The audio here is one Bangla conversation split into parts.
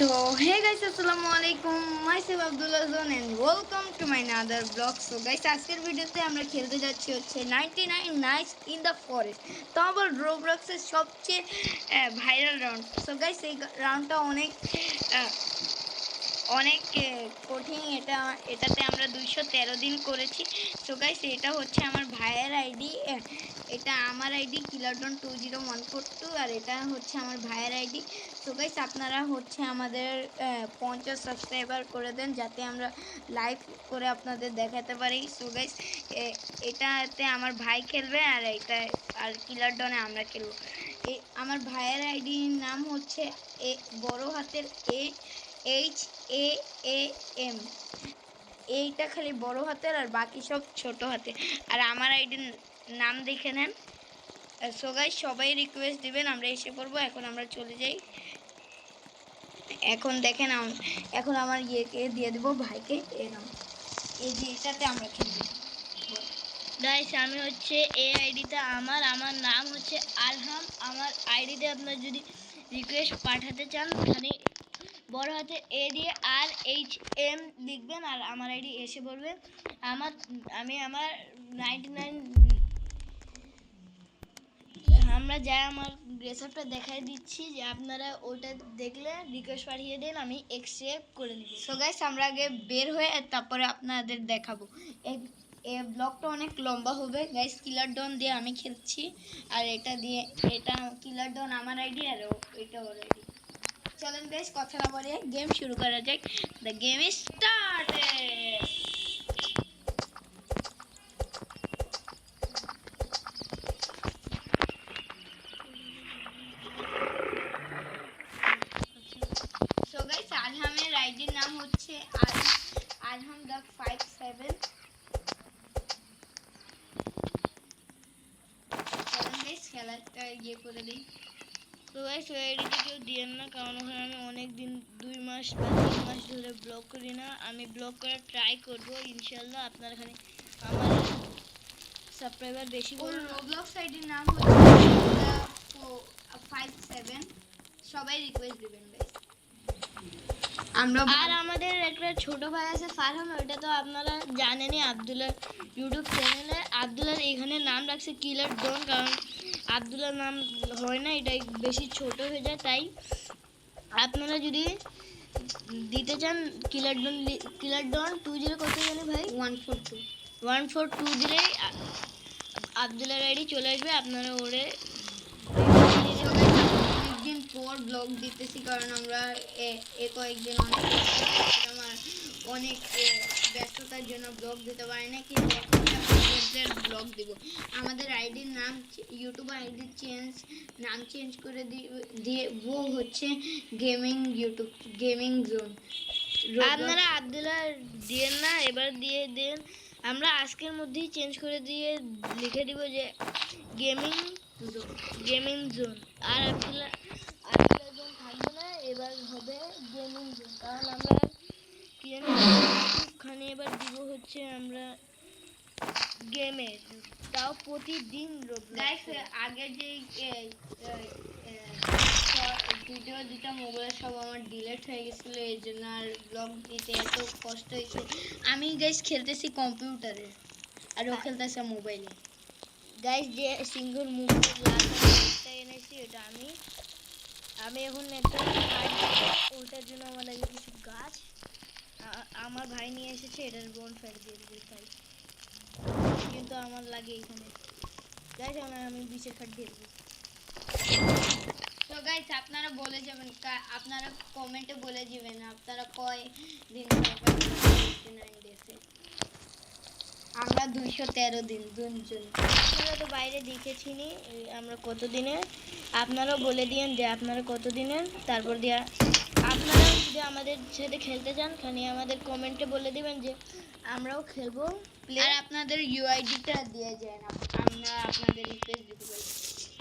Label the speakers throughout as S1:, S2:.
S1: So hey guys, assalamualaikum. Myself Abdullah Zone and welcome to my another vlog. So guys, আজকের ভিডিওতে আমরা খেলতে যাচ্ছি হচ্ছে 99 Nights in the Forest. তো আমার রোবলক্সের সবচেয়ে ভাইরাল রাউন্ড। সো গাইস এই রাউন্ডটা অনেক কঠিন। এটাতে আমরা 213 দিন করেছি। সো গাইস এটা হচ্ছে আমার ভাইয়ের আইডি, এটা আমার আইডি কিলারডন 20142 আর এটা হচ্ছে আমার ভাইয়ের আইডি। সো গাইস আপনারা হচ্ছে আমাদের 50 সাবস্ক্রাইবার করে দেন যাতে আমরা লাইভ করে আপনাদের দেখাতে পারি। সো গাইস এটাতে আমার ভাই খেলবে আর কিলারডনে আমরা খেলবো। আমার ভাইয়ের আইডির নাম হচ্ছে বড় হাতের HAAM, এইটা খালি বড় হাতের আর বাকি সব ছোট হাতের। আর আমার আইডির নাম দেখে নেন। সো গাইস সবাই রিকোয়েস্ট দিবেন, আমরা এসে পড়বো। এখন আমরা চলে যাই। এখন দেখেন এখন আমার ইয়েকে দিয়ে দেবো, ভাইকে। এরকম এই যে এটাতে আমরা খেলবো।
S2: গাইস আমি হচ্ছে এই আইডিতে আমার নাম হচ্ছে আলহাম। আমার আইডিতে আপনারা যদি রিকোয়েস্ট পাঠাতে চান তাহলে বড় হাতে এ দিয়ে RHM লিখবেন আর আমার আইডি এসে পড়বে। আমি আমার 99 আমরা যাই আমার রেসিপিটা দেখাই দিচ্ছি যে আপনারা ওটা দেখলে রিকোয়েস্ট পাঠিয়ে দেন, আমি অ্যাকসেপ্ট করে নিব।
S1: সো গাইস আমরা আগে বের হয়ে তারপরে আপনাদের দেখাবো। এই ব্লগটা অনেক লম্বা হবে গাইস। কিলারডন দিয়ে আমি খেলছি আর এটা কিলারডন আমার আইডি আর এটা ওর আইডি। চলেন গাইস কথা না বলে গেম শুরু করা যাক। The game is started. So guys আলহামের আইডির নাম হচ্ছে alham.57। চলেন গাইস খেলাটা ইয়ে করে দিই।
S2: তো গাইস ওই আইডিতে কেউ দিয়েন না, কারণ ওখানে আমি অনেক দিন 2 মাস বা 3 মাস ধরে ব্লগ করি না। আমি ব্লগ করার ট্রাই করব ইনশাআল্লাহ। আপনার এখানে আমার সাবস্ক্রাইবার বেশি
S1: ওর
S2: করে।
S1: রোবলক্স আইডির নাম হচ্ছে 57। সবাই রিকোয়েস্ট দিবেন গাইস।
S2: আর আমাদের একটা ছোট ভাই আছে ফারহান, ওটা তো আপনারা জানেনই। আব্দুল্লাহ ইউটিউব চ্যানেলে আব্দুল্লাহ এখানে নাম রাখছে কিলারডন, কারণ আব্দুল্লাহ নাম হয় না, এটা বেশি ছোট হয়ে যায়। তাই আপনারা যদি দিতে চান কিলারডন 20 কত জানি ভাই 142 দিলেই আব্দুল্লাহর আইডি চলে আসবে। আপনারা ওরে
S1: অনেকদিন পর ব্লগ দিতেছি, কারণ আমরা কয়েকদিন অনেক ব্যস্ততার জন্য ব্লগ দিতে পারি না, কিন্তু ব্লগ দিব। আমাদের আইডির নাম ইউটিউব আইডি নাম চেঞ্জ করে দিয়ে হচ্ছে গেমিং জোন।
S2: আপনারা আব্দুল্লাহ দিয়েন না, এবার দিয়ে দেন। আমরা আজকের মধ্যেই চেঞ্জ করে দিয়ে লিখে দিব যে গেমিং জোন। আর আব্দুল্লাহ জোন থাকবে না, এবার হবে গেমিং জোন। কারণ আমরা কি জানি খানে এবার দিব হচ্ছে আমরা গেমের, তাও প্রতিদিন
S1: গাইস আগে যে ভিডিও দুটো মোবাইলে সব আমার ডিলিট হয়ে গেছিলো, এই জন্য আর ব্লগ দিতে এত কষ্ট হয়েছে। আমি গাইস খেলতেছি কম্পিউটারে আর ও খেলতেছে মোবাইলে।
S2: গাইস যে সিঙ্গল মুভটা এনেছি এটা আমি এখন একটা ওটার জন্য আমার লাগে কিছু গাছ আমার ভাই নিয়ে এসেছে, এটার বোন ফায়ার দিয়ে দিই তাই, কিন্তু আমার লাগে এখানে গাইস আমি বিচের কাঠ দিয়ে দেবো।
S1: তো গাইস আপনারা বলে যাবেন, আপনারা কমেন্টে বলে যাবেন আপনারা কয় দিন দিয়েছে। আমরা 213 দিন দুজন।
S2: আপনারা তো বাইরে দেখেছিনি আমরা কত দিনে, আপনারাও বলে দিয়েন যে আপনারা কত দিনের। তারপর দিয়া আপনারা যদি আমাদের সাথে খেলতে চান খালি আমাদের কমেন্টে বলে দিবেন যে আমরাও খেলবো।
S1: আর আপনাদের ইউআইডিটা দিয়ে যায়, আমরা আপনাদের রিকোয়েস্ট দিতে পারি।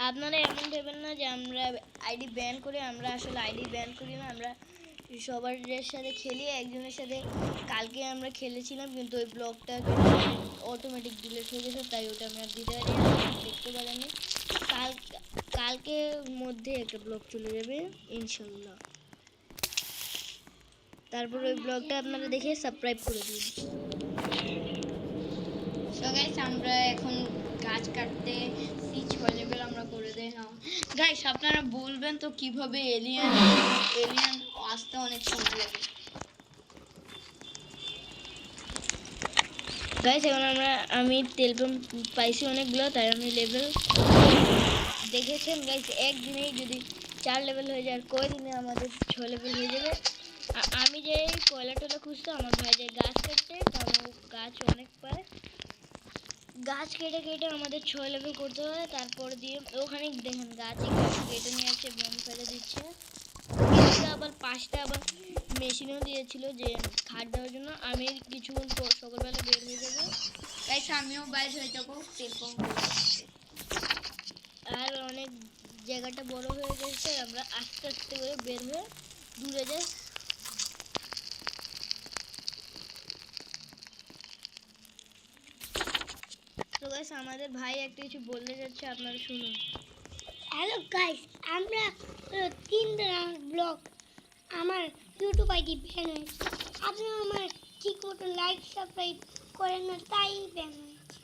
S2: আপনারা এমন ভেবেন না যে আমরা আইডি ব্যান করি, আমরা আসলে আইডি ব্যান করি না। আমরা সবার সাথে খেলি। একজনের সাথে কালকে আমরা খেলেছিলাম, কিন্তু ওই ব্লগটা অটোমেটিক ডিলিট হয়ে গেছে, তাই ওটা আমরা দিতে পারি দেখতে পারেনি। কালকে মধ্যে একটা ব্লগ চলে যাবে ইনশাল্লাহ। তারপর ওই ব্লগটা আপনারা দেখে সাবস্ক্রাইব করে দিন।
S1: সো গাইস আমরা এখন গাছ কাটতে 6 লেভেল আমরা করে দিলাম। গাইস আপনারা বলবেন তো কিভাবে এলিয়েন আসতে অনেক সময় লাগে।
S2: গাইস এখন আমি তেল পাম্প পাইছি অনেকগুলো, তাই আমি লেভেল দেখেছেন গাইস একদিনেই যদি 4 লেভেল হয়ে যায়, আর কয়দিনে আমাদের 6 লেভেল হয়ে যাবে। আমি যে কয়লা টয়লা খুঁজতে, আমার ভাই যে গাছ কাটতে, কারণ ও গাছ অনেক পায়, গাছ কেটে কেটে আমাদের 6 লেভেল করতে হয়। তারপর দিয়ে ওখানে দেখেন গাছই কেটে নিয়ে আসছে, বোম ফেলে দিচ্ছে। আবার 5টা আবার মেশিনও দিয়েছিল যে খাট দেওয়ার জন্য। আমি কিছুক্ষণ পর সকালবেলা বের হয়ে যাবো,
S1: গাইস আমিও বাইরে হয়ে যাবো তেল পাম্প।
S2: আর অনেক জায়গাটা বড় হয়ে গেছে, আমরা আস্তে আস্তে করে বের হয়ে দূরে যাই। তো গাইস আমাদের ভাই একটা কিছু বলতে যাচ্ছে, আপনারা শুনুন।
S3: হ্যালো গাইস, আমরা 3 দিন ব্লগ আমার ইউটিউব আইডি ব্যান হয়েছে। আপনি আমার ঠিক মতো লাইক সাবস্ক্রাইব করেন না, তাই ব্যান হয়েছে।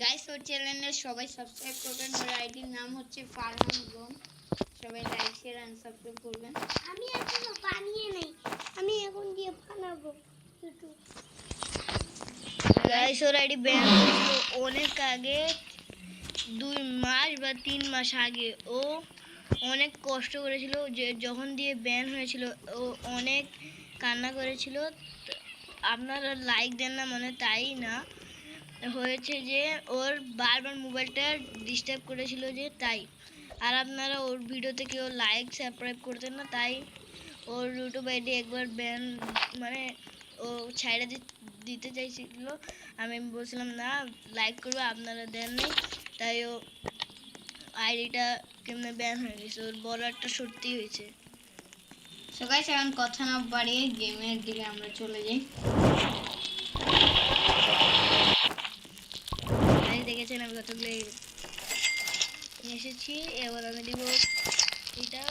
S1: গাইস ওর চ্যানেলে সবাই সাবস্ক্রাইব করবেন। ওর আইডির নাম হচ্ছে ফারহান গম। সবাই লাইক শেয়ার এন্ড সাবস্ক্রাইব করবেন।
S3: আমি এখনো বানিয়ে নাই, আমি এখন দিয়ে বানাবো ইউটিউব।
S2: গাইস ওর আইডি ব্যান হয়েছিল অনেক আগে, 2 মাস বা 3 মাস আগে। ও অনেক কষ্ট করেছিল, যে যখন দিয়ে ব্যান হয়েছিল ও অনেক কান্না করেছিল। আপনারা লাইক দেন না মানে তাই না, হয়েছে যে ওর বারবার মোবাইলটা ডিস্টার্ব করেছিল যে তাই। আর আপনারা ওর ভিডিওতে কেউ লাইক সাবস্ক্রাইব করতেন না, তাই ওর ইউটিউব আইডি একবার ব্যান মানে ও ছাইড়া দিতে চাইছিল। আমি বলছিলাম না লাইক করবো, আপনারা দেননি, তাই ও আইডিটা কেমনে ব্যান হয়ে গেছে। ওর বলারটা সত্যি হয়েছে।
S1: সো গাইস এখন কথা না বাড়িয়ে গেমের দিকে আমরা চলে যাই।
S2: দেখেছেন আমি কতগুলো এসেছি। এবার আমি দিব এটা,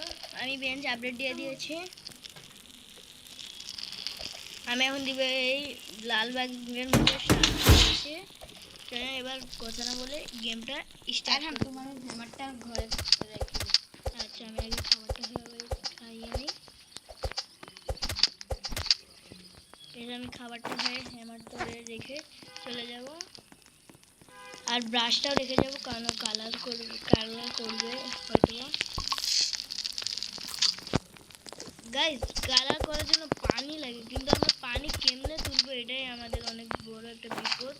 S2: আমি বেঞ্চ আপডেট দিয়ে দিয়েছি। আমি এখন দিব এই লালবাগের মধ্যে সামনে। চলেন এবার কথা না বলে গেমটা স্টার্ট।
S1: এখন তোমার হ্যামারটা ঘরে রেখে দিই।
S2: আচ্ছা আমি আগে খাবারটা খাইয়ে নিই। এবার আমি খাবারটা খাই, হ্যামারটা রেখে চলে যাব। আর ব্রাশটাও রেখে যাবো, কারণ কালার করবে হয়তো। গাইস কালার করার জন্য পানি লাগে, কিন্তু আমরা পানি কেমনে তুলবো এটাই আমাদের অনেক বড় একটা বিপদ।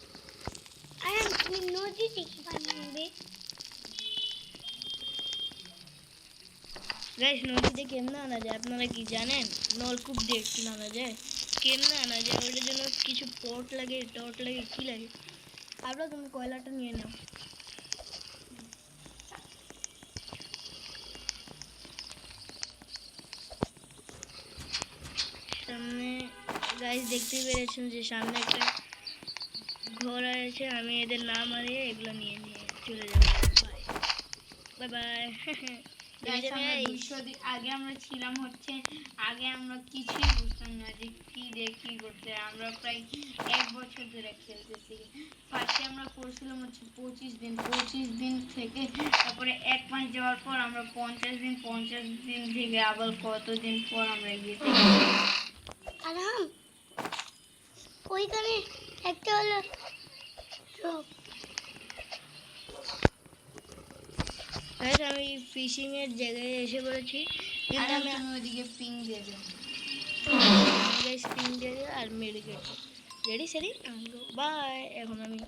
S3: আর তুমি নদী থেকে পানি আনবে।
S2: গাইস নদীতে কেমনে আনা যায় আপনারা কি জানেন? নলকূপ দিয়ে কিনে আনা যায়। কেমনে আনা যায় ওটার জন্য কিছু পট লাগে, টট লাগে, কি লাগে? আপনারা তুমি কয়লাটা নিয়ে নাও। সামনে গাইস দেখতেই পেরেছেন যে সামনে একটা ঘর আছে। আমি এদের নাম হারিয়ে এগুলো নিয়ে চলে যাবো। Bye bye bye.
S1: গাইস আমরা 200 দিন আগে আমরা ছিলাম হচ্ছে, আগে আমরা কিছুই বুঝতাম না যে কি দিয়ে কি করতে। আমরা প্রায় 1 বছর ধরে খেলতেছি। ফার্স্টে আমরা করছিলাম হচ্ছে 25 দিন থেকে, তারপরে 1 মাস যাওয়ার পর আমরা 50 দিন থেকে আবার কতদিন পর আমরা গিয়েছি।
S3: আরাম ওইখানে একটা হলো সব।
S2: গাইস আমি ফিশিং এর জায়গায় এসে পড়েছি, কিন্তু আমি
S1: ওইদিকে পিং দিয়ে দিই।
S2: গাইস পিং দিয়ে দিই আর মেডিকেট রেডি সেরি বাই। এখন আমি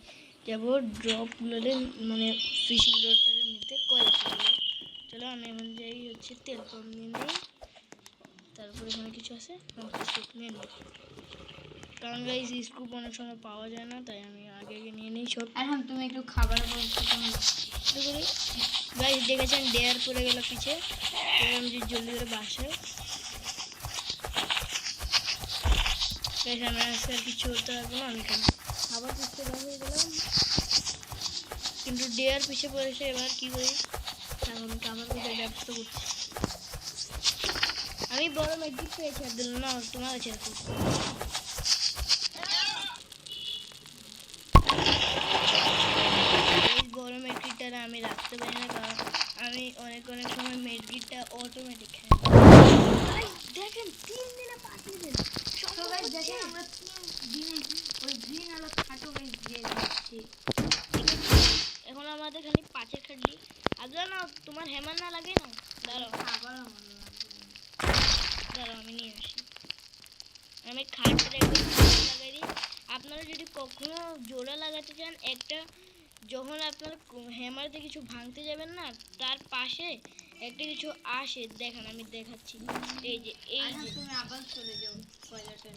S2: যাব ড্রপগুলোতে, মানে ফিশিং রোডটা নিতে কয়লা তুলবো। চলো আমি এখন যাই হচ্ছে তেল পাম্প নিয়ে নিই। তারপরে এখানে কিছু আছে স্কুপ নিয়ে নিই, কারণ গাইস স্কুপ অনেক সময় পাওয়া যায় না, তাই আমি আগে নিয়ে নিই সব।
S1: এখন তুমি একটু খাবার বলছো
S2: করি গাইস দেখেছেন ডেয়ার পড়ে গেল পিছে। এবার আমি যে জলদি করে বাসায় গাইস আমি আজকে আর কিছু করতে পারবো না। আমি কেন আবার পিছতে বার হয়ে গেলাম, কিন্তু ডেয়ার পিছে পড়েছে। এবার কি করি, এখন আমি খাবার কোথায় ব্যবস্থা করছি। আমি বড় মেট্রিক পেয়েছি আব্দুল্লাহ, না তোমার কাছে রাখো। এই বড় মেট্রিকটা আমি রাখতে পারি না, কারণ আমি অনেক সময় মেট্রিকটা অটোমেটিক খাই। দেখেন 3 দিনে পাঠিয়ে দেন।
S1: তো গাইস দেখেন আমরা 3 দিনে ওই গ্রিন আলো খাটো গাইস দিয়ে দিচ্ছি।
S2: এখন আমাদের খালি 5-এর খাড্ডি। আব্দুল্লাহ না তোমার হ্যামার না লাগে না? দাঁড়াও
S1: আবার আমার লাগবে।
S2: দাঁড়াও আমি নিয়ে আসি। আমি খাটটা একদম জোড়া লাগাই দিই। আপনারা যদি কখনো জোড়া লাগাতে চান, একটা যখন আপনারা হ্যামার দিয়ে কিছু ভাঙতে যাবেন না, তার পাশে একটা কিছু আসে, দেখেন আমি দেখাচ্ছি। এই যে
S1: তুমি আবার চলে যাও কয়লাটা।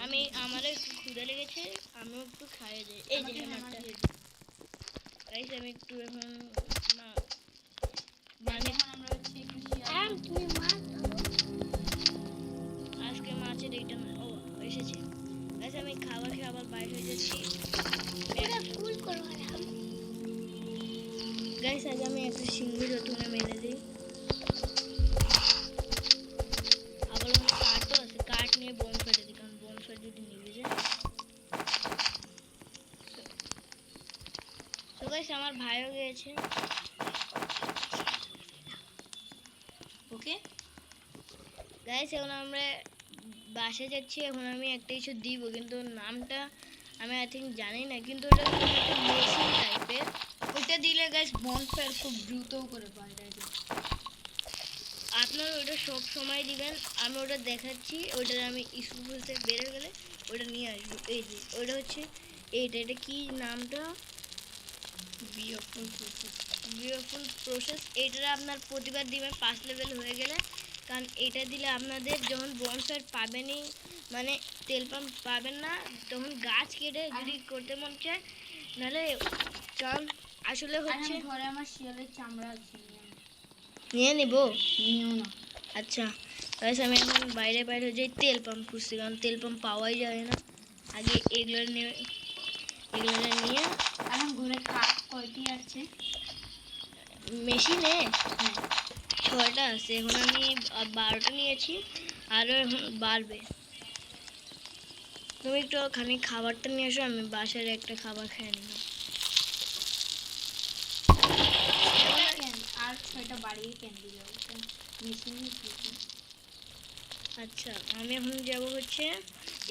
S2: আমি আমারও একটু ক্ষুধা লেগেছে, আমিও একটু খাইয়ে যাই। এই যে হ্যামারটা গাইস, আমি একটু এখন না মানে
S1: আমরা হচ্ছে একটু
S3: আরাম তুমি মাছ ধরো।
S2: আজকে মাছের এইটা না, ও এসেছে গাইস। আমি খাবার খেয়ে আবার বাইরে হয়ে যাচ্ছি
S3: পুরো ফুল করো আরাম।
S2: গাইস। আজ আমি একটা সিংহ যতনে মেরে দিই। আবার আমার কাঠও আছে, কাঠ নিয়ে বোম ফেলে দিই, কারণ বোম ফেলে যদি নিভে যায়। তো গাইস আমার ভাইও গিয়েছে।
S1: ওকে
S2: গাইস এখন আমরা বাসায় যাচ্ছি। এখন আমি একটা কিছু দিব, কিন্তু নামটা আমি আই থিঙ্ক জানি না, কিন্তু ওটা মেশিন টাইপের।
S1: ওইটা দিলে গাইস বনফায়ার খুব দ্রুত করে পাওয়া যায়।
S2: আপনারা ওটা সব সময় দিবেন। আমি ওটা দেখাচ্ছি, ওটা আমি স্কুল থেকে বেরো গেলে ওটা নিয়ে আসবো। এই যে ওটা হচ্ছে এটা কি নামটা? Beautiful process. এইটা আপনার প্রতিবার দিবেন 5 লেভেল হয়ে গেলে, কারণ এটা দিলে আপনাদের যখন বনফায়ার পাবেনই, মানে তেল পাম্প পাবেন না, তখন গাছ কেটে যদি করতে মন চায়, নাহলে কারণ আসলে হচ্ছে
S1: ঘরে আমার শিয়ালের চামড়া আছে,
S2: নিয়ে নিব।
S1: নিও না।
S2: আচ্ছা গাইস, আমি এখন বাইরে যাই তেল পাম্প খুঁজতে, কারণ তেল পাম্প পাওয়াই যায় না। আগে এগুলো নিয়ে
S1: এখন ঘরে কাঠ কয়টি আছে?
S2: মেশিনে 6টা আছে। এখন আমি 12টা নিয়েছি, আরও এখন বাড়বে। তুমি একটু খানি খাবারটা নিয়ে এসো, আমি বাসার একটা খাবার খেয়ে নিব।
S1: আর 6টা বাড়িয়ে কেন দিল মেশিনে?
S2: আচ্ছা আমি এখন যাব হচ্ছে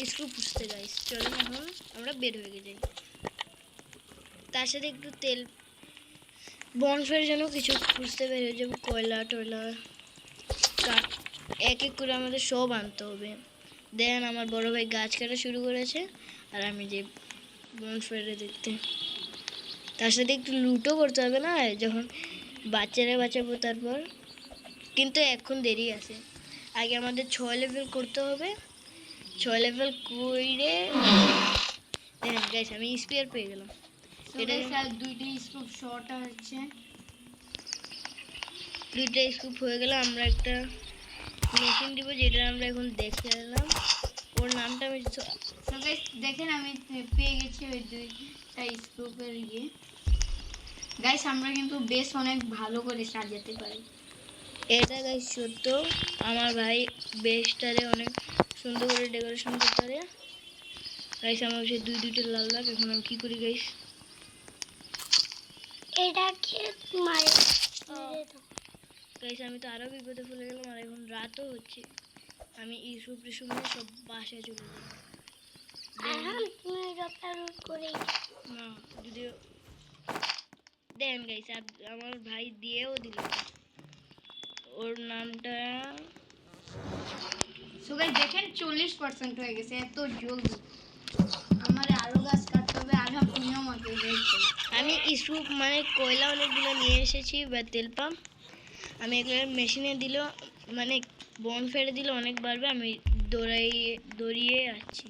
S2: স্ক্রু খুঁজতে। গাইস চলুন এখন আমরা বের হয়ে যাই। তার সাথে একটু তেল বনফায়ার জন্য কিছু খুঁজতে বের হয়ে যাবো। কয়লা টয়লা কাঠ এক করে আমাদের সব আনতে হবে। দেন আমার বড় ভাই গাছ কাটা শুরু করেছে, আর আমি যে বনফায়ারে দেখতে। তার সাথে একটু লুটও করতে হবে না, যখন বাচ্চারা বাঁচাবো তারপর। কিন্তু এখন দেরি আছে, আগে আমাদের 6 লেভেল করতে হবে। 6 লেভেল করে দেখেন গাইস আমি স্পিয়ার পেয়ে গেলাম।
S1: এটা স্যার 2টি স্কুপ শর্ট আছে,
S2: 2টা স্কুপ হয়ে গেলে আমরা একটা মেশিন দিব, যেটা আমরা এখন দেখে এলাম। ওর নামটা আমি
S1: তো গাইস দেখেন আমি পেয়ে গেছি ওই 2টা স্কুপের ইয়ে। গাইস আমরা কিন্তু বেশ অনেক ভালো করে সাজাতে পারি।
S2: এটা গাইস সত্য, আমার ভাই বেশটারে অনেক সুন্দর করে ডেকোরেশন করতে পারে। গাইস আমার কাছে 2টা লাল লাল। এখন আমি কি করি গাইস?
S3: এটাকে মারে
S2: গাইস আমি তো আরো বিপদে পড়ে গেলাম, আর এখন রাতও হচ্ছে। আমি ইসুপ টিসুপ নিয়ে সব বাসায় চলে যাই।
S3: আরাম তুমি রক্ষা করে
S2: না যদিও দেন গাইস আমার ভাই দিয়েও দিল। ওর নামটা
S1: সো গাইস দেখেন 40% হয়ে গেছে, এত জলদি। আমার আরো গাছ কাটতে হবে, আধা তুমিও আমাকে হেল্প করো।
S2: আমি ইসুপ মানে কয়লা অনেকগুলো নিয়ে এসেছি বা তেল পাম্প। আমি এগুলো মেশিনে দিল, মানে বন ফেলে দিলে অনেক বাড়বে। আমি দৌড়িয়ে আসছি।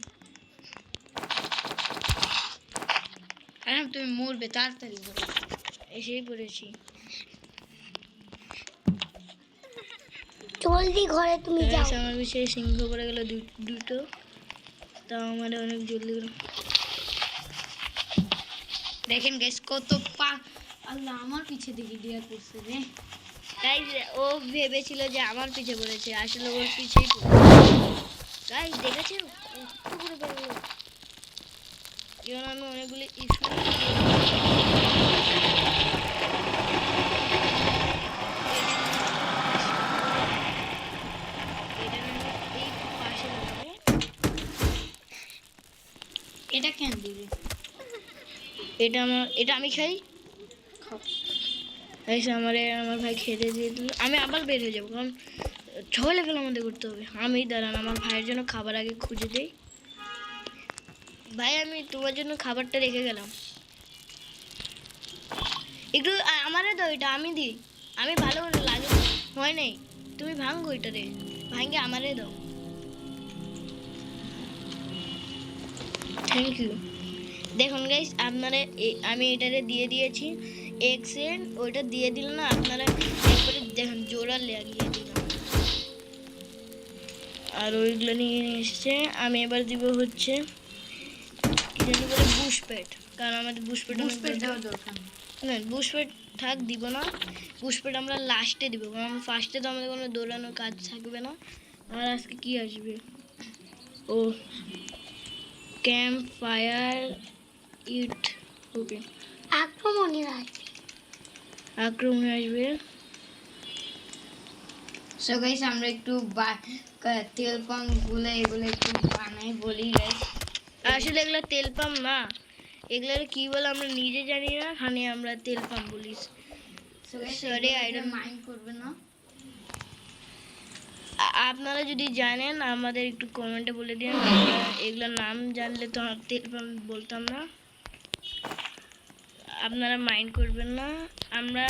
S1: আরাম তুমি মরবে, তাড়াতাড়ি বলো।
S2: এসেই পড়েছি।
S3: জলদি ঘরে তুমি যাও।
S2: গাইস আমার বিষয়ে সিংহ পড়ে গেল দুটো, তাও আমার অনেক জলদি গেল।
S1: দেখেন গাইস কত আল্লাহ আমার পিছে দেখি ডিয়ার করছে রে।
S2: গাইস ও ভেবেছিল যে আমার পিছে পড়েছে, আসলে ওর পিছেই গাইস দেখেছেন কত করে বেরোলো। যেমন আমি অনেকগুলি
S1: এটা কেন দিবি?
S2: এটা আমি খাই। গাইস আমার ভাই খেতে দিয়ে দিল, আমি আবার বের হয়ে যাবো কারণ 6 লেভেল আমাদের করতে হবে। আমি দাঁড়ান আমার ভাইয়ের জন্য খাবার আগে খুঁজে দেই। ভাই আমি তোমার জন্য খাবারটা রেখে গেলাম, একটু আমারে দাও, এটা আমি দিই, আমি ভালো করে লাগে হয় নাই, তুমি ভাঙো এটা রে, ভাঙে আমারে দাও। Thank you. দেখুন গাইস আপনারা আমি এটারে দিয়ে দিয়েছি এক্সেন, ওইটা দিয়ে দিল না আপনারা একবারে দেখুন জোড়া লাগিয়ে দিলাম। আর ওইগুলো নিয়ে এসেছে, আমি এবার দিব হচ্ছে কি জানি বলে বুশপ্যাড, কারণ আমাদের বুশপ্যাড
S1: দেওয়ার দরকার নেই।
S2: না বুশপ্যাড থাক দিব না, বুশপ্যাড আমরা লাস্টে দিব কারণ ফার্স্টে তো আমাদের কোনো দৌড়ানোর কাজ থাকবে না। আর আজকে কি আসবে, ও ক্যাম্প ফায়ার ইট, ওকে
S3: আক্রমণের আছে।
S2: আক্রমণ আসবে।
S1: সো গাইস আমরা একটু তেল পাম্প গুলো এগুলো একটু বানাই বলি গাইস।
S2: আসলে এগুলো তেল পাম্প না, এগুলোর কি বলে আমরা নিজে জানি না, খালি আমরা তেল পাম্প বলি। সরি আই ডোন্ট
S1: মাইন্ড করবে না।
S2: আপনারা যদি জানেন আমাদের একটু কমেন্টে বলে দিন, এগুলোর নাম জানলে তো তেল পাম্প বলতাম না, আপনারা মাইন্ড করবেন না। আমরা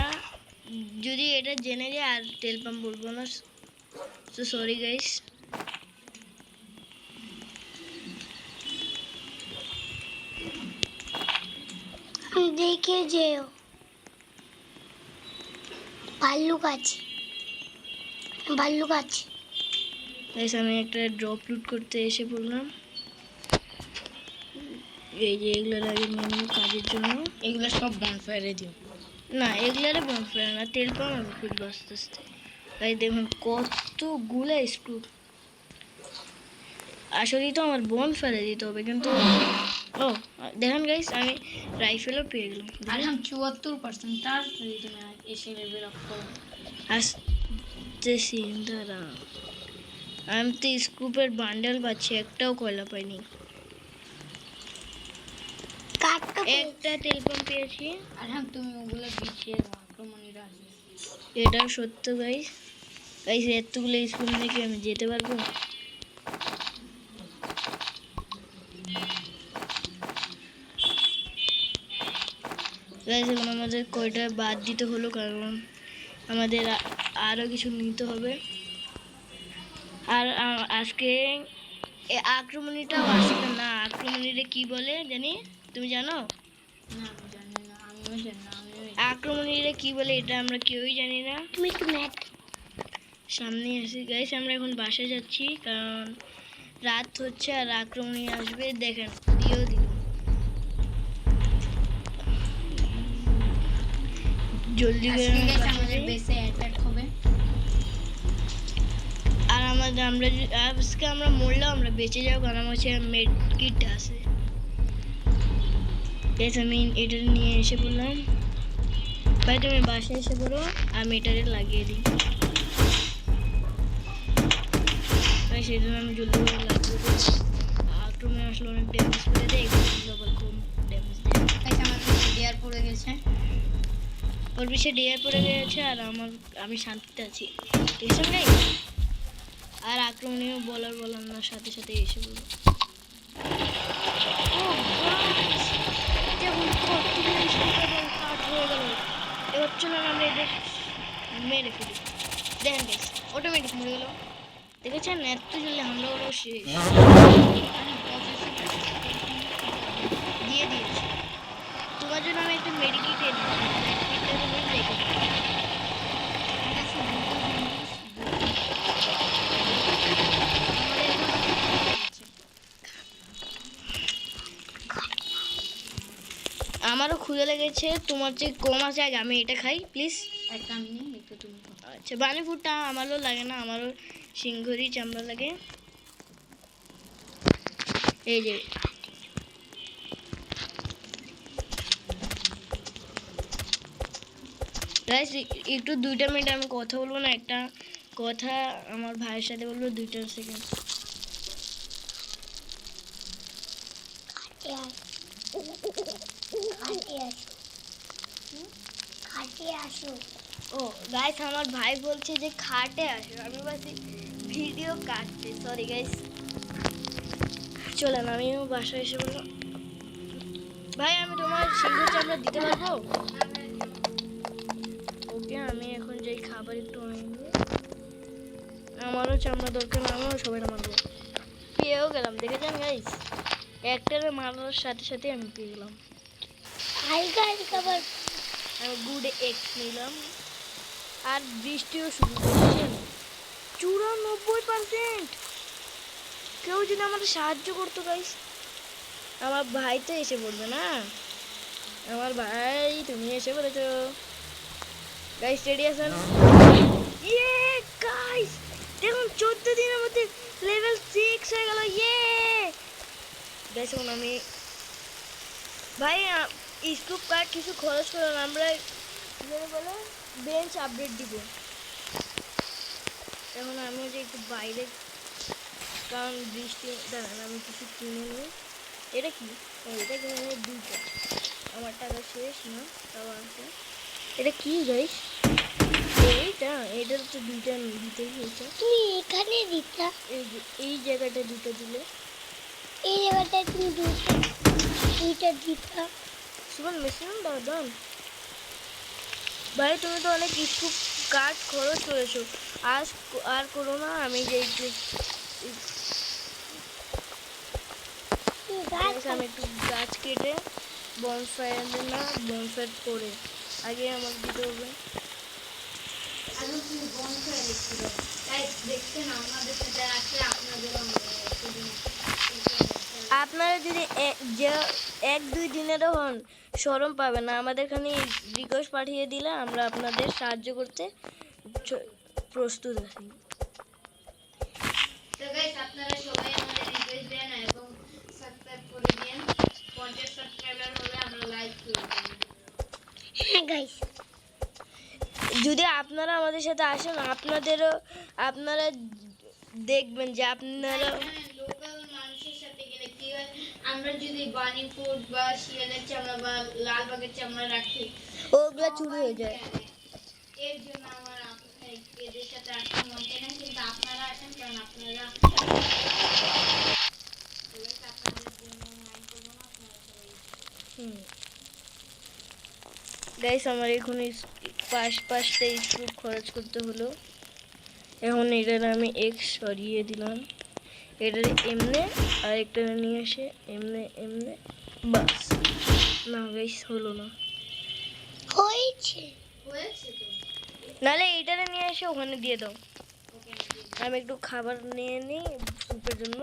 S2: যদি এটা জেনে যাই আর তেল পাম্প বলবো না, সো সরি গাইস।
S3: দেখে যেও ভাল্লুক আছে, ভাল্লুক আছে।
S2: গাইস আমি একটা ড্রপ লুট করতে এসে পড়লাম, এই যে এগুলো লাগে নিম্ন কাজের জন্য,
S1: এগুলো সব বনফায়ারে দিও
S2: না এগুলারে বনফায়ার না, তেল পাম্প আমি খুঁজবো আস্তে আস্তে। গাইস দেখুন কতগুলো স্ক্রু, আসলেই তো আমার বনফায়ারে দিতে হবে কিন্তু ও দেখেন গাইস আমি রাইফেলও পেয়ে গেলাম।
S1: আর हम 74% তার তুমি এসে লেভেল আপ করো।
S2: আসতেছি দাঁড়া, আমি তো স্কুপের বান্ডেল পাচ্ছি, একটাও কয়লা পাইনি।
S3: কাটটা
S2: একটা তেল পাম্প পেয়েছি,
S1: আর তুমি ওগুলো বিছিয়ে দাও, আক্রমণীরা আসবে।
S2: এটাও সত্য গাইস। গাইস এতগুলো স্কুল থেকে আমি যেতে পারবো? গাইস এখন আমাদের কয়টা বাদ দিতে হলো কারণ আমাদের আরও কিছু নিতে হবে। আর আজকে আক্রমণীটাও আসবে না, আক্রমণীরে কি বলে জানি, তুমি জানো?
S1: না আমি জানি না, আমিও জানি না,
S2: আক্রমণীরে কি বলে এটা আমরা কেউই জানি না।
S3: তুমি একটু ম্যাট
S2: সামনে আসি গাইস, আমরা এখন বাসায় যাচ্ছি কারণ রাত হচ্ছে আর আক্রমণী আসবে। দেখেন দিও দিল, জলদি করে
S1: আজকে গাইস
S2: বাসায়
S1: আমাদের
S2: যাই।
S1: বেসে অ্যাটাক হবে।
S2: আর আজকে আমরা মরলেও আমরা বেঁচে যাবো কারণ আমার হচ্ছে মেড কিট আছে। গাইস আমি এটা নিয়ে এসে বললাম ভাই তুমি বাসায় এসে পড়ো, আমি এটারে লাগিয়ে দিই। ভাই সেই জন্য আমি জলদি করে লাগিয়ে দিই। আক্রমণ আসলে অনেক ড্যামেজ করে দেয়, এগুলো আবার কম ড্যামেজ দেয়।
S1: গাইস আমার পিছে ডিয়ার পড়ে গেছে।
S2: ওর পিছিয়ে ডিয়ার পড়ে গেছে আর আমি শান্তিতে আছি, ঠিক আছে ভাই? আর আক্রমণীয় বলার না, সাথে সাথে এসে বলবো। দেখুন কতগুলো স্পিকার কাট হয়ে গেল। এবার চলুন আমরা এদের মেরে ফেলি। দেখেন গাইস অটোমেটিক মরে গেল, দেখেছেন এত জলদি হামলা হলো, শেষ দিয়ে দিয়েছি। তোমার জন্য আমি একটা মেডিকেট এনে আমারও ক্ষুধা লেগেছে, তোমার চেয়ে কম আছে, আগে আমি এটা খাই প্লিজ।
S1: একটা আমি নিই, একটু তুমি খাও।
S2: আচ্ছা বানি ফুডটা আমারও লাগে না, আমারও সিংহরি চামড়া লাগে। এই যে গাইস একটু 2টা মিনিট আমি কথা বলবো না, একটা কথা আমার ভাইয়ের সাথে বলবো 2টা সেকেন্ড।
S3: খাটে আসো, খাটে আসো, খাটে আসো।
S2: ও গাইস আমার ভাই বলছে যে খাটে আসো, আমি বলছি ভিডিও কাটতে, সরি গাইস। চলেন আমিও বাসায় এসে বললো, ভাই আমি তোমার সিংহ চামড়া দিতে পারবো? ওকে আমি এখন যাই খাবার একটু আনবো, আমারও চামড়া দরকার, আমিও সবাই মারবো। পেয়েও গেলাম, দেখেছেন গাইস, একটারে মারার সাথে সাথে আমি পেয়ে গেলাম।
S3: হালকা হালকা আবার
S2: আমি গুড এক্স নিলাম, আর বৃষ্টিও শুরু করেছেন 94%। কেউ যদি আমাদের সাহায্য করতো গাইস, আমার ভাই তো এসে পড়বে না, আমার ভাই তুমি এসে পড়েছো গাইস, রেডি আছেন? ইয়ে গাইস দেখুন 14 দিনের মধ্যে লেভেল 6 হয়ে গেল, ইয়ে গাইস। এখন আমি ভাই স্কুপ কার্ড কিছু খরচ করলাম, আমরা বলে বেঞ্চ আপডেট দিব। এখন আমি যে একটু বাইরে, কারণ বৃষ্টি, দাঁড়ান আমি কিছু কিনে নিই। এটা কি? এটা কিনে নিই 2টা, আমার টাকা শেষ না তাও আছে। এটা কি গাইস? এটার তো 2টা দিতেই হয়েছে।
S3: তুমি এখানে দিতা,
S2: এই যে এই জায়গাটা 2টা দিলে,
S3: এই জায়গাটায় তুমি দুইটা দিতা।
S2: সুমন মেশিন দাদা ভাই তুমি তো অনেক স্কুপ কার্ড খরচ করেছো, আজ আর করো না। আমি যে একটু
S3: তুমি গাছ
S2: আমি একটু গাছ কেটে বনফায়ার না বনফায়ার করে আগে আমার দিতে হবে।
S1: আমি কিন্তু বনফায়ার দেখছিল গাইস, দেখছেন আমাদের সাথে আসলে আপনাদেরও
S2: আপনারা যদি যে 1-2 দিনেরও হন শরম পাবে না, আমাদের এখানে রিকোয়েস্ট পাঠিয়ে দিলে আমরা আপনাদের সাহায্য করতে প্রস্তুত আছি।
S1: তো গাইস আপনারা সবাই আমাদের রিকোয়েস্ট দেন এবং সাবস্ক্রাইব করে দেন। 50 সাবস্ক্রাইবার হলে আমরা লাইভ করব।
S3: হ্যাঁ গাইস,
S2: যদি আপনারা আমাদের সাথে আসেন, আপনারা দেখবেন যে আপনারা
S1: লোকাল মানুষের সাথে গেলে কি হয়, আমরা যদি বানি ফুড বা শিয়ালের চামড়া বা লালবাগের চামড়া রাখি,
S2: ওগুলা চুরি হয়ে যায়।
S1: এর জন্য আমার এদের সাথে আসতে মন চায় না, কিন্তু আপনারা আসেন কারণ আপনারা
S2: গাইস আমার এখন পাঁচটা স্কুপ খরচ করতে হলো, এখন এটার আমি এক্স সরিয়ে দিলাম, এটার এমনে আর একটা নিয়ে এসে এমনে বাস। না গাইস হলো না,
S3: হয়েছে।
S1: হয়েছে তো।
S2: নাহলে এইটারে নিয়ে এসে ওখানে দিয়ে দাও। আমি একটু খাবার নিয়ে নিই স্যুপের জন্য,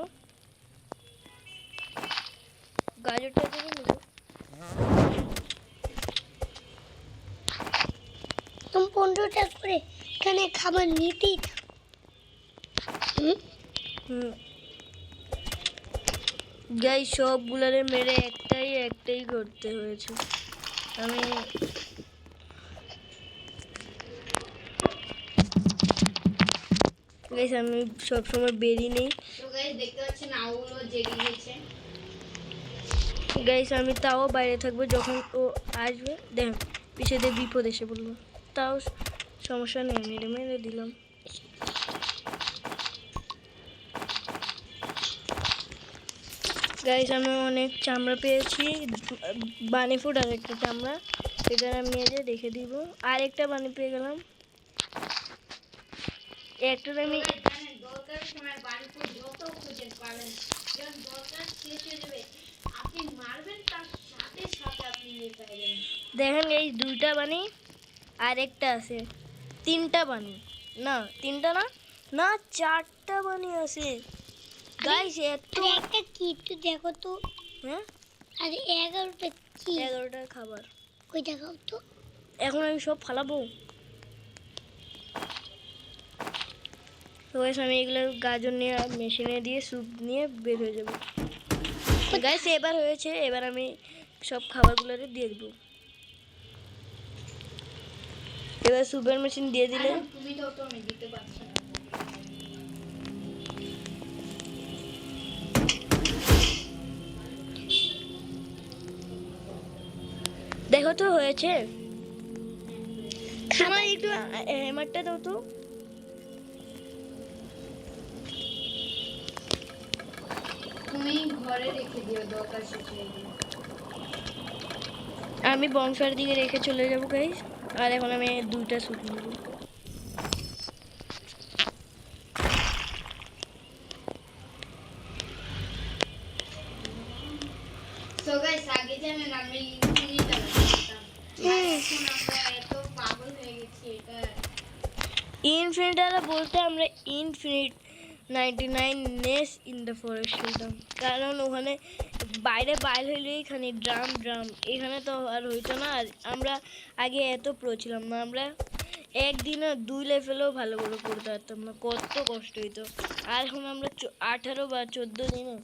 S2: গাজরটা দিয়ে নেব।
S3: তুমি 15টা করে এখানে খাবার নিতেই থাকো।
S2: গাইস সবগুলারে মেরে একটাই করতে হয়েছে। আমি গাইস আমি সবসময় বেরি নেই।
S1: তো গাইস দেখতে পাচ্ছেন আউলও জেগে গেছে।
S2: গাইস আমি তাও বাইরে থাকবো, যখন ও আসবে দেখেন পিছিয়ে দিয়ে বিপদ এসে বলবো, তাও সমস্যা নেই, মেরে দিলাম। গাইস আমি অনেক চামড়া পেয়েছি, বানি ফুড আর একটা চামড়া, এটা আমি নিয়ে যেয়ে রেখে দিব। আর একটা বানি পেয়ে গেলাম, একটা আমি
S1: জানেন দরকারের সময় বানি ফুড যত খুঁজে পাবেন, যখন দরকার শেষ হয়ে যাবে আপনি মারবেন তার সাথে সাথে আপনি নিয়ে পাবেন।
S2: দেখেন এই 2টা বানি আর একটা আছে, 3টা বানি, না 3টা না 4টা বানি আছে গাইস। এত
S3: আর একটা কি একটু দেখো তো,
S2: হ্যাঁ
S3: আর 11টা কি,
S2: 11টার খাবার।
S3: কই দেখাও তো।
S2: এখন আমি সব ফালাবো। তো গাইস আমি এগুলো গাজর নিয়ে মেশিনে দিয়ে স্যুপ নিয়ে বের হয়ে যাবো। গাইস এবার হয়েছে, এবার আমি সব খাবারগুলোরে দিয়ে দেবো। এবার স্যুপের মেশিন দিয়ে দিলে
S1: তুমি তো আমি দিতে পারছি না।
S2: দেখো তো হয়েছে। আমার একটু হ্যামারটা দাও তো।
S1: তুমি ঘরে রেখে দিও, দরকার শেষ হয়ে গেলে।
S2: আমি বংশার দিকে রেখে চলে যাবো গাইস। আর এখন আমি 2টা স্যুপ নেব।
S1: সো গাইস আগে যে আমি নামে ইনফিনিট চালাতাম, এখন আমরা এত পাগল হয়ে গেছি এটা।
S2: ইনফিনিট আলা বলতে আমরা ইনফিনিট 99 নেস ইন দ্য ফরেস্ট খেলতাম, কারণ ওখানে বাইরে বাইর হইলে এখানে ড্রাম ড্রাম, এখানে তো আর হইতো না। আর আমরা আগে এত প্রো ছিলাম না, আমরা একদিনে 2 লেভেলও ভালো করে করতে পারতাম না, কত কষ্ট হইতো। আর এখন আমরা 18 বা 14 দিনে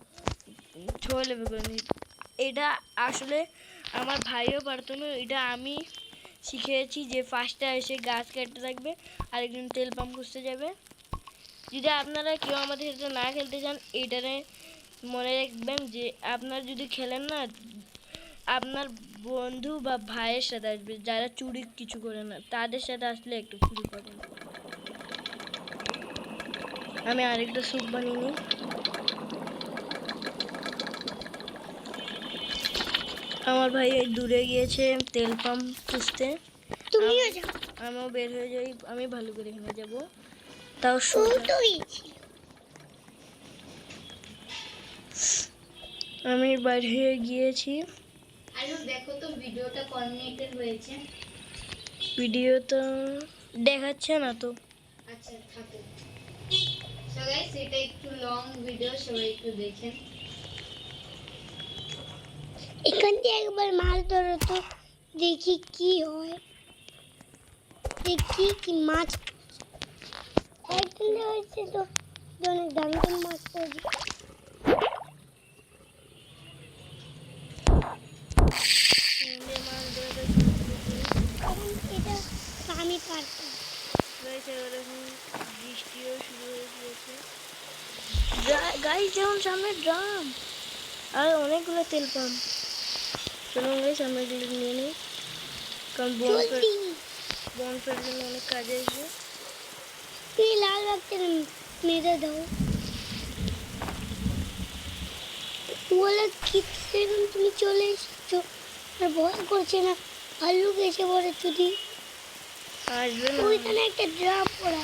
S2: 6 লেভেল করে নিই। এটা আসলে আমার ভাইও পারতো না, এটা আমি শিখেছি। যে ফার্স্টে এসে গাছ কাটতে থাকবে, আরেকজন তেল পাম্প করতে যাবে। যদি আপনারা কেউ আমাদের সাথে না খেলতে চান, এটারে মনে রাখবেন যে আপনার যদি খেলেন না, আপনার বন্ধু বা ভাইয়ের সাথে আসবে, যারা চুরি কিছু করে না, তাদের সাথে আসলে একটু ফ্রি পাবেন। আমি আরেকটা স্যুপ বানিয়ে নিই। আমার ভাই দূরে গিয়েছে তেল পাম্প খুঁজতে,
S3: তুমিও যাও।
S2: আমিও বের হয়ে যাই। আমি ভালো করে এখানে যাবো, তাও
S3: ও
S2: সোজা।
S3: তো গেছি।
S2: আমি বাইরে হয়ে গিয়েছি।
S1: আরে দেখো তো ভিডিওটা কর্নেটেড হয়েছে।
S2: ভিডিও তো দেখাচ্ছে না তো।
S1: আচ্ছা থাকো। সো গাইস এটা একটু লং ভিডিও, সবাই একটু দেখেন।
S3: এখান থেকে একবার মাছ ধরো তো, দেখি কি হয়, দেখি কি মাছ। একদিন হয়েছে তো অনেক দামি দামি মাছ পড়বে। কারণ এটা আমি পারতাম।
S2: বৃষ্টিও শুরু হয়ে গিয়েছে। গাইস যেমন সামনে ড্রাম আর অনেকগুলো তেল পাম্প। চলুন গাইস আমরা এগুলো নিয়ে নিই, কারণ
S3: জলদি
S2: বনফের জন্য অনেক কাজে আসবে।
S3: তুমি লাল বাগটা মেরে দাও। বলে কিসে তুমি চলে এসেছো, আর ভয় করছে না ভাল্লুক এসে পড়ে যদি?
S2: আসবে না।
S3: ওইখানে একটা ড্রাম পড়া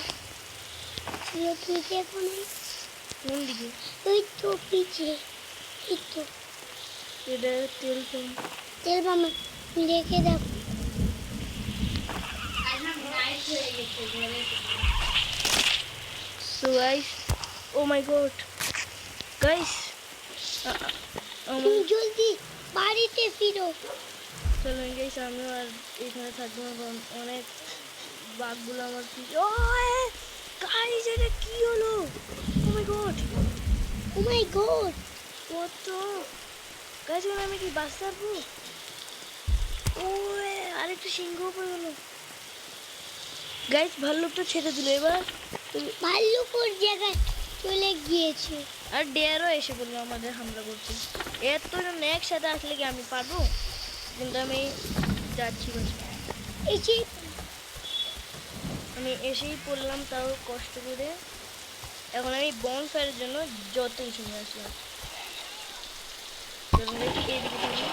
S3: ছিল, তুমি দেখো না?
S2: কোন দিকে?
S3: ওই তো পিছে, এই তো
S2: এটা তেল পাম্প।
S3: তেল পাম্প, তুমি দেখে দেখো।
S1: আর না নাইট হয়ে গেছে ঘরে।
S2: So guys, oh my god, guys,
S3: তুমি জলদি বাড়িতে ফিরো।
S2: চলুন গাইস আমি আর এখানে থাকবো না, কারণ অনেক বাঘগুলো আমার গাইস এটা কি হলো? ও মাই গড,
S3: ও মাই গড,
S2: কত গাইস, আমি কি বাঁচতে পারবো? ও আরেকটা সিংহ পড়ে গেল। গাইস ভাল্লুকটা ছেড়ে দিল, এবার
S3: ভাল্লুক ওর জায়গায় চলে গিয়েছে।
S2: আর ডেয়ারও এসে বললো আমাদের হামলা করতে। এতজন একসাথে আসলে কি আমি পারবো? কিন্তু আমি যাচ্ছি বাঁচতে।
S3: এসে
S2: আমি এসেই পড়লাম, তাও কষ্ট করে। এখন আমি বনফায়ারের জন্য যত কিছু নিয়ে আসলাম। চলুন দেখি এইদিকে থাকি।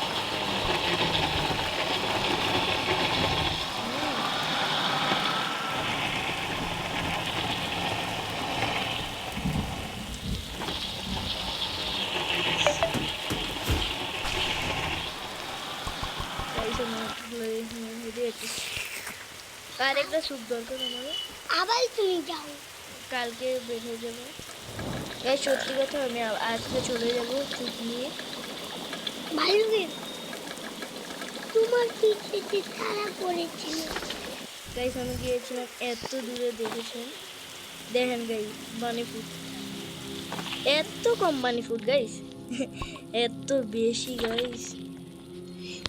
S2: আর একটা স্যুপ দরকার আমাদের,
S3: আবার তুমি যাও।
S2: কালকে বের হয়ে যাবো। গাইস সত্যি কথা, আমি আজকে চলে যাবো স্যুপ নিয়ে।
S3: ভাল্লুকের তোমার পিঠেতে তারা পড়েছিল।
S2: গাইস আমি গিয়েছিলাম এত দূরে, দেখেছেন দেখেন গাইস বানি ফুড, এত কম বানি ফুড গাইস, এত বেশি গাইস।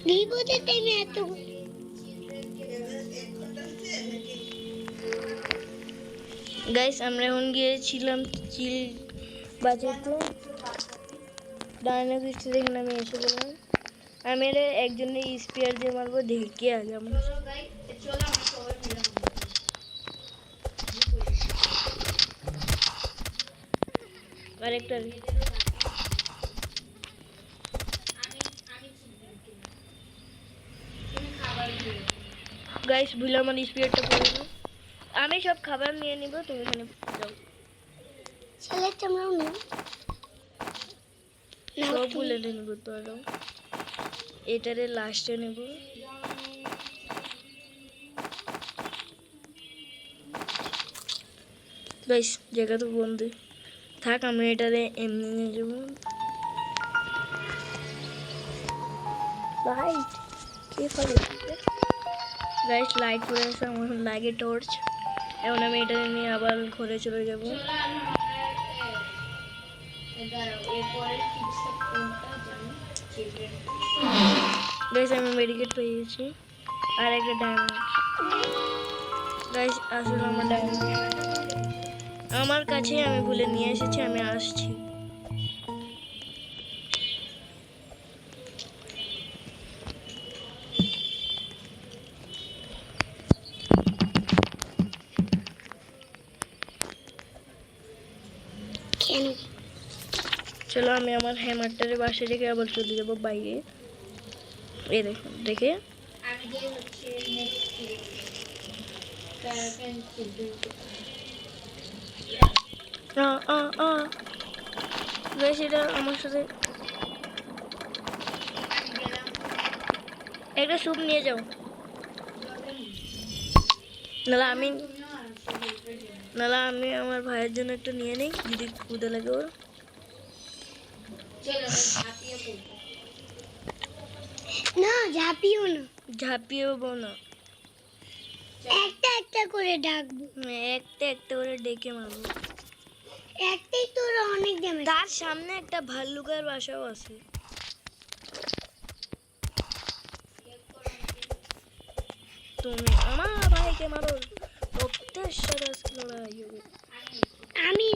S3: বিপদের টাইমে এত
S2: গাইস আমরা এখন গিয়েছিলাম চিল বাজাতে, ডায়নামিক্স দেখেন আমি এসে বললাম আমি এটা একজনের স্পিয়ার দিয়ে মারবো, দেখি কে আগে আমার। আরেকটা গাইস ভুলে আমার স্পিয়ারটা পড়ে গেল। আমি সব খাবার নিয়ে নিব, তুমি এখানে যাও।
S3: ছেলের চামড়াও নেই
S2: সব ভুলে নেব তো, আরো এটারে লাস্টে নেব। গাইস জায়গা তো বন্ধ থাক, আমি এটারে এমনি নিয়ে যাবো। লাইট কে ফেলে গাইস, লাইট পড়ে আছে, আমার লাগে টর্চ। এখন আমি এটা নিয়ে আবার ঘরে চলে যাব। গাইস আমি মেডিকেট পেয়ে গেছি আর একটা ডায়মন্ড। গাইস আসলে আমার ডায়মন্ড আমার কাছে, আমি ভুলে নিয়ে এসেছি, আমি আসছি।
S3: কেন
S2: চলো আমি আমার হ্যামারটারে বাসে রেখে আবার চলে যাবো বাইরে। এই দেখুন দেখে
S1: আমি যে হচ্ছে নেক্সট
S2: গাইস এটা আমার সাথে একটা স্যুপ নিয়ে যাও, নাহলে আমি আমার ভাইয়ের জন্য একটা নিয়ে নিই যদি ক্ষুদে লাগে ওর।
S3: না ঝাঁপিও না,
S2: ঝাঁপিয়েবো না,
S3: একটা একটা করে ডাকবো,
S2: একটা একটা করে ডেকে মারবো।
S3: একটাই তোর অনেক ড্যামেজ।
S2: তার সামনে একটা ভাল্লুকের বাসাও আছে। তুমি আমার ভাইকে মারো, রক্তের সাথে আজকে লড়াই হবে।
S3: আমি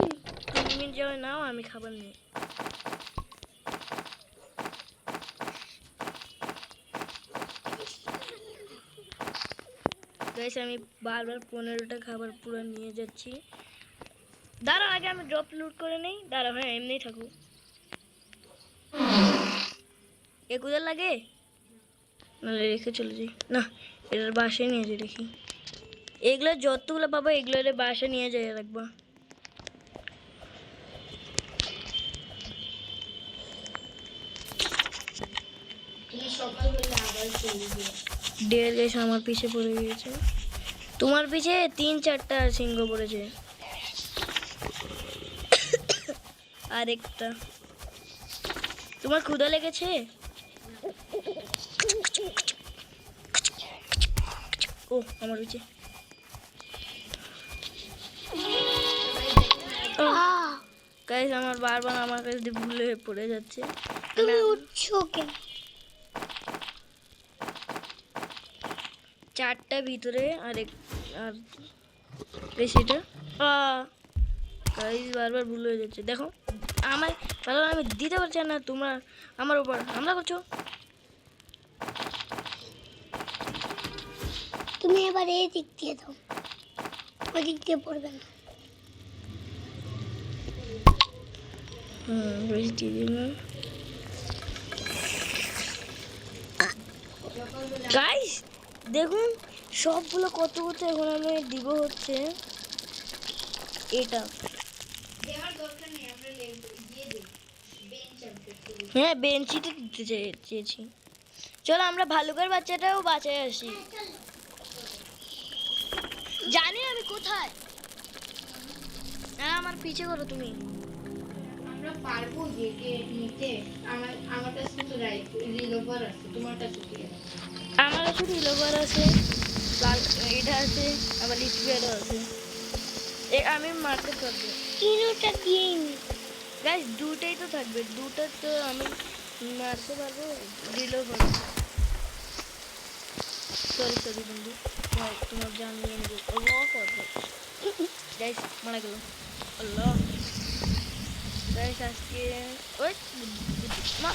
S2: তুমি যাও নাও, আমি খাবার নেই। গাইস আমি বারবার 15টা খাবার পুরো নিয়ে যাচ্ছি। দাঁড়াও আগে আমি ড্রপ লুট করে নেই, দাঁড়াও। হ্যাঁ এমনিই থাকো। এ কোথায় লাগে, নাহলে রেখে চলে যাই। না এটার বাসায় নিয়ে যাই দেখি, এগুলো যতগুলো পাবো এগুলো বাসায় নিয়ে যাই রাখবো। ডের গেছে আমার পিছে পড়ে গিয়েছে, তোমার পিছে 3-4টা সিংহ পড়েছে। আরেকটা তোমার ক্ষুধা লেগেছে? ও আমার পিছে গাইস, আমার বারবার আমার কাছে দিয়ে ভুলে পড়ে যাচ্ছে।
S3: তুমি উঠছো কেন?
S2: 4টা ভিতরে আর বেশিটা গাইস বারবার ভুল হয়ে যাচ্ছে। দেখো আমার ভালো আমি দিতে পারছি না, তোমরা আমার উপর হামলা করছো।
S3: তুমি এবার এই দিক দিয়ে দাও, ওই দিক দিয়ে পড়বে না।
S2: বেশি দিয়ে দিন গাইস, দেখুন সবগুলো কত কত এখন আমি দিব হচ্ছে এটা। হ্যাঁ বেঞ্চিতে দিতে চেয়েছি। চলো আমরা ভালুকের বাচ্চাটাও বাঁচায় আসি। জানি আমি কোথায়, আমার পিছে করো তুমি।
S1: আমরা পারবো যে নিতে, আমার কাছে তো রিভলভার আছে, তোমার কাছে কি আছে?
S2: আমার কাছে রিভলভার আছে, এটা আছে, আবার স্পিয়ারও আছে। আমি মারতে পারবো।
S3: তিনটা দিয়েই নি।
S2: গাইস দুটাই তো থাকবে, দুটো তো আমি মারতে পারবো, দিলেও পারবো। সরি বন্ধু, তোমার জান নিয়ে নেবো। আল্লাহ গাইস মারা গেল। আল্লাহ গাইস আজকে ওই মা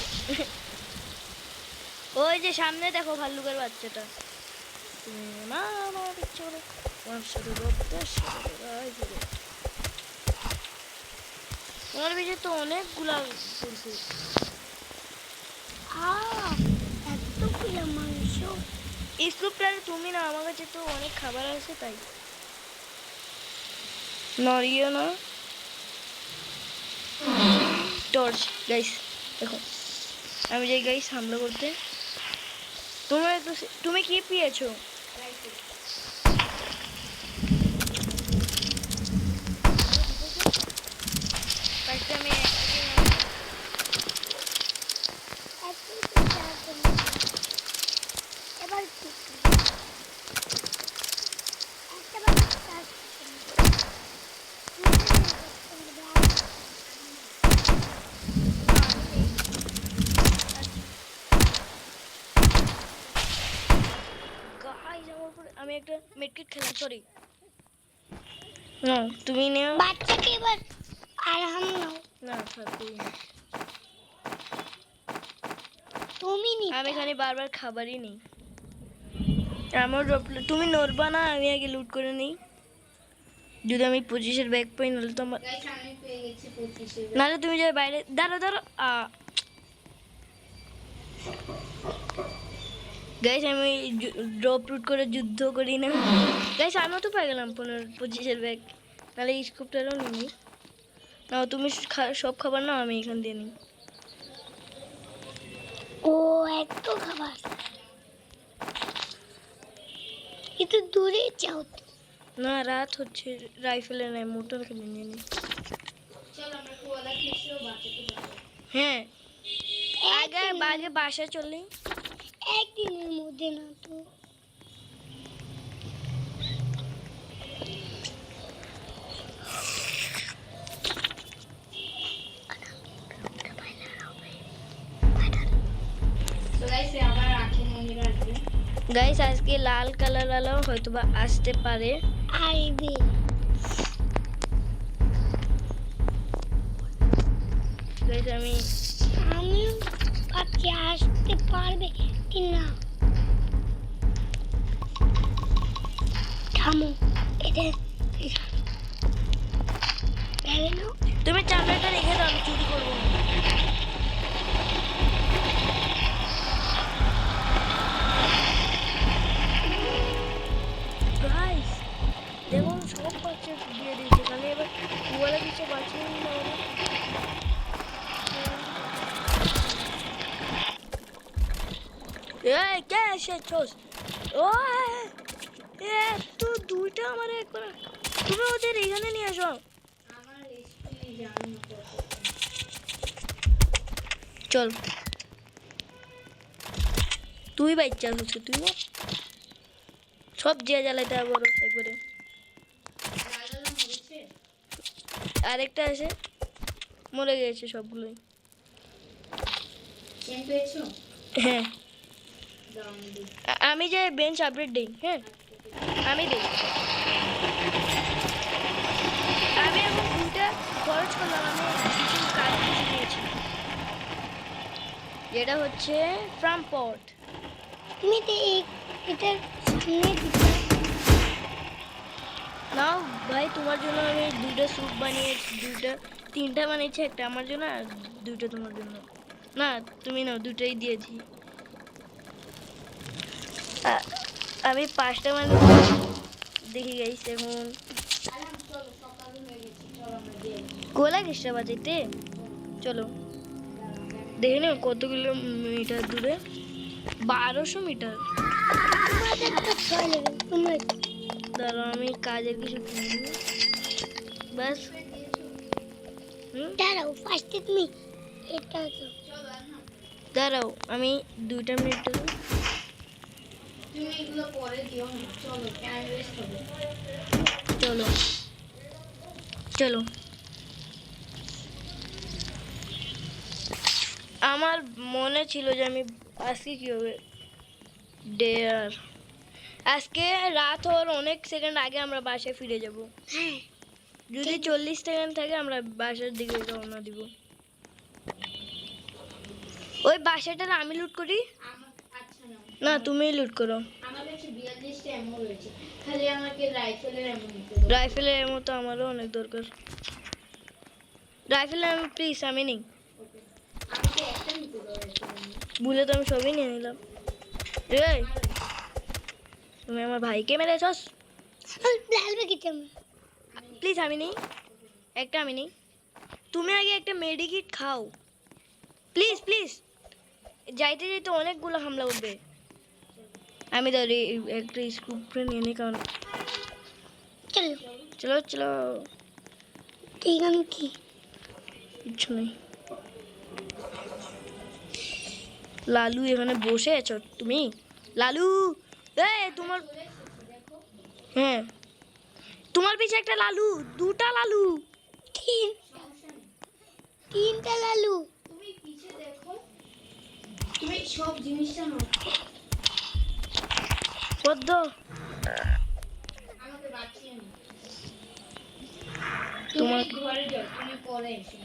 S2: ওই যে সামনে দেখো ভাল্লুকের বাচ্চাটা। তুমি না আমার ইচ্ছে করে আমার সাথে রক্ত তোমার পিছিয়ে তো অনেকগুলা পড়ছে।
S3: এতগুলো মাংস।
S2: স্কুপটারে তুমি না, আমার কাছে তো অনেক খাবার আছে তাই নড়িও না। টর্চ গাইস দেখো, আমি যাই গাইস হামলা করতে। তুমি কি পেয়েছো? আমি
S3: এবার
S2: আমি একটা মেডকিট খেলাম, সরি না তুমি নিও।
S3: বাচ্চাকে এবার আরাম নাও।
S2: না থাকুই না,
S3: তুমি নি।
S2: আমি এখানে বারবার খাবারই নেই। আমার তুমি নড়বা না, আমি আগে লুট করে নিই। যদি আমি 25-এর ব্যাগ পাই, নাহলে তো আমার নাহলে তুমি যাবে বাইরে। দাঁড়ো গাইস, আমি ড্রপ রুট করে যুদ্ধ করি না গাইস। আমিও তো পেয়ে গেলাম 25-এর ব্যাগ, নাহলে স্কুপটারও নিই। না তুমি সব খাবার না, আমি এখান দিয়ে নিই।
S3: ও এত খাবার, একটু দূরে যাও।
S2: না রাত হচ্ছে, রাইফেলে নাই, মোটর কিনে নিয়ে নিই। হ্যাঁ আগে বাসা চলে।
S3: একদিনের মধ্যে না তো।
S2: গাইস আজকে লাল কালার वाला হয়তো বা আসতে পারে।
S3: আসবে।
S2: গাইস আমি
S3: ভাবছি আসতে পারবে কি না। থামো, এটা
S2: তুমি চামড়াটা রেখে দাও, আমি চুরি করবো না। গাইস দেখুন সব বাচ্চা দিয়ে দিয়েছে, খালি এবার কুয়ালা কিছু বাঁচিয়ে নিল। এই কে এসেছোস? ও তো দুইটা আমার একবার, তুমি ওদের এখানে নিয়ে আসো। চল তুই বাচ্চা হচ্ছে, তুই সব যে জ্বালাইতে হবে একবারে। আরেকটা আছে, মরে গেছে সবগুলোই। হ্যাঁ আমি যে বেঞ্চ আপডেট দিই, হ্যাঁ আমি দিই। আমি এখন দুটা খরচ করলাম, আমি কিছু কাজ শিখেছি, যেটা হচ্ছে ফ্রাম পট।
S3: তুমি তো এটার সামনে দিতে
S2: নাও ভাই, তোমার জন্য আমি দুটো স্যুট বানিয়েছি, তিনটা বানিয়েছি, একটা আমার জন্য আর দুটো তোমার জন্য। না তুমি নাও, দুটোই দিয়েছি। আমি 5টা বানিয়েছি, দেখি গাইস এখন গোলা কিসটা বাজাইতে। চলো দেখে নিও কত কিলোমিটার দূরে, 1200 মিটার।
S3: আমাদের তো চলে তোমরা
S2: দাঁড়াও আমি কাজের কিছু কিনবো বাস।
S3: দাঁড়াও, ফার্স্টে তুমি এটা তো
S2: দাঁড়াও আমি 2টা মিনিট দেবো।
S1: তুমি এগুলো পরে দিও না, চলো টাইম ওয়েস্ট হবে।
S2: চলো চলো। আমার মনে ছিল যে আমি আজকে কি হবে ডেয়ার, আজকে রাত হওয়ার অনেক সেকেন্ড আগে আমরা বাসায় ফিরে যাব।
S3: হ্যাঁ
S2: যদি 40 সেকেন্ড থাকে আমরা বাসার দিকে রওনা দিব। ওই বাসাটা আমি লুট করি।
S1: আচ্ছা না,
S2: না তুমি লুট করো।
S1: আমার কাছে 42টা এমন রয়েছে, খালি আমাকে রাইফেলের এমন নিতে হবে।
S2: রাইফেলের এমন তো আমারও অনেক দরকার। রাইফেলের আমি প্লিজ আমি নেই,
S1: আমাকে একটা নিতে হবে।
S2: ভুলে তো আমি সবই নিয়ে নিলাম। এই তুমি আমার ভাইকে মেরেছস,
S3: লাল বাগিচা
S2: প্লিজ আমি নেই, একটা আমি নেই। তুমি আগে একটা মেডিকিট খাও প্লিজ প্লিজ, যাইতে যাইতে অনেকগুলো হামলা উঠবে। আমি তো একটা স্কুপ নিয়ে নিই কারণ
S3: চলো
S2: চলো চলো
S3: ঠিক আমি কি
S2: কিচ্ছু নেই। লালু এখানে বসে আছো তুমি? লালু তোমার, হ্যাঁ তোমার পিছে একটা লালু, দুটা লালু।
S3: তিনটা লালু।
S1: তুমি পিছে দেখো, তুমি সব জিনিসটা নাও।
S2: পদ্ম
S1: আমাকে বাঁচিয়ে নাও।
S2: তোমার
S1: তুমি ঘরে যাও, তুমি পরে এসো।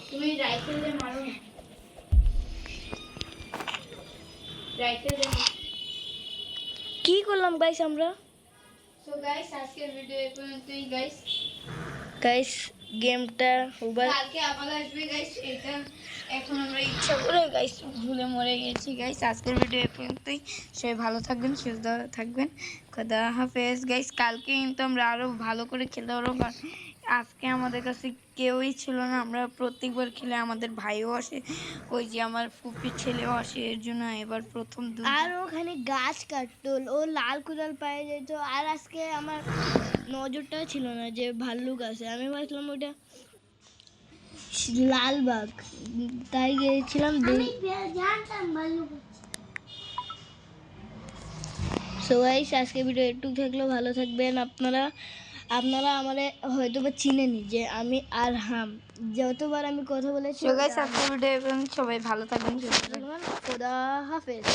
S1: তুমি রাইফেল দিয়ে মারো না, রাইফেল দিয়ে মারো।
S2: কি করলাম গাইস আমরা?
S1: সো গাইস আজকের ভিডিও এই পর্যন্তই গাইস।
S2: গাইস গেমটা ওভার।
S1: কালকে আবার আসবে গাইস। এটা এখন আমরা ইচ্ছা করে গাইস ভুলে মরে গেছি গাইস। আজকের ভিডিও এই পর্যন্তই। সবাই ভালো থাকবেন, সুস্থ থাকবেন। খোদা হাফেজ গাইস। কালকে কিন্তু আমরা আরো ভালো করে খেলতে পারবো, কারণ আজকে আমাদের কাছে কেউই ছিল না। আমরা প্রত্যেকবার খেলে আমাদের ভাইও আসে, ওই যে আমার ফুপির ছেলেও আসে, এর জন্য এবার প্রথম
S2: আর ওখানে গাছ কাটতো, ও লাল কুদাল পায়ে যেত। আর আজকে আমার নজরটা ছিল না যে ভাল্লুক আছে, আমি ভাবছিলাম ওটা লাল বাঘ, তাই গিয়েছিলাম।
S3: আমি জানতাম ভালো।
S2: সো গাইস আজকে ভিডিও একটু থাকলেও ভালো থাকবেন আপনারা। আপনারা আমারে হয়তো বা চিনেনি যে আমি আরহাম, যতবার আমি কথা বলেছি।
S1: সো গাইস আজকের ভিডিও এই পর্যন্ত। সবাই ভালো থাকবেন, সুস্থ থাকবেন।
S2: খোদা হাফেজ।